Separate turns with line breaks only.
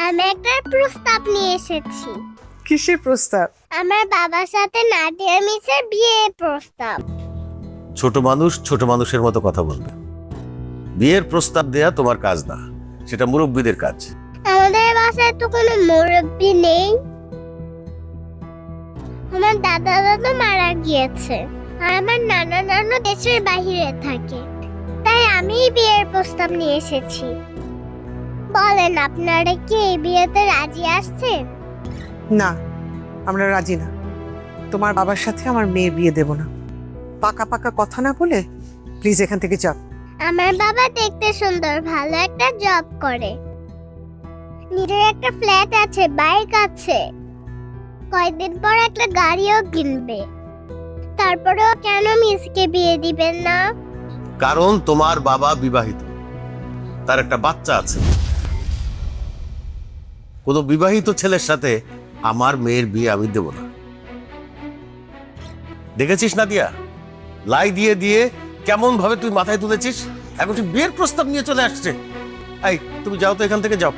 আমি একটা প্রস্তাব নিয়ে এসেছি।
কিসের প্রস্তাব?
আমার বাবার সাথে নাদিয়া মিসের বিয়ের প্রস্তাব।
ছোট মানুষ ছোট মানুষের মতো কথা বলবে। বিয়ের প্রস্তাব দেয়া তোমার কাজ না, সেটা মুরব্বীদের কাজ।
আমাদের বাসায় তো কোনো মুরব্বি নেই। আমার দাদা দাদু মারা গিয়েছে আর আমার নানা নানু দেশের বাইরে থাকে, তাই আমি বিয়ের প্রস্তাব নিয়ে এসেছি। বলেন, আপনারা কি এই বিয়েতে রাজি আসছেন?
না, আমরা রাজি না। তোমার বাবার সাথে আমার মেয়ের বিয়ে দেব না। পাকা পাকা কথা না বলে প্লিজ এখান থেকে যাও।
আমার বাবা দেখতে সুন্দর, ভালো একটা জব করে, নিজের একটা ফ্ল্যাট আছে, বাইক আছে, কয়েকদিন পর একটা গাড়িও কিনবে। তারপরেও কেন মিসকে বিয়ে দিবেন না?
কারণ তোমার বাবা বিবাহিত, তার একটা বাচ্চা আছে। কোনো বিবাহিত ছেলের সাথে আমার মেয়ের বিয়ে আমি দেব না। দেখেছিস নাদিয়া, লাই দিয়ে দিয়ে কেমন ভাবে তুই মাথায় তুলেছিস, এখন তুই বিয়ের প্রস্তাব নিয়ে চলে আসছে। এই তুমি যাও তো, এখান থেকে যাও।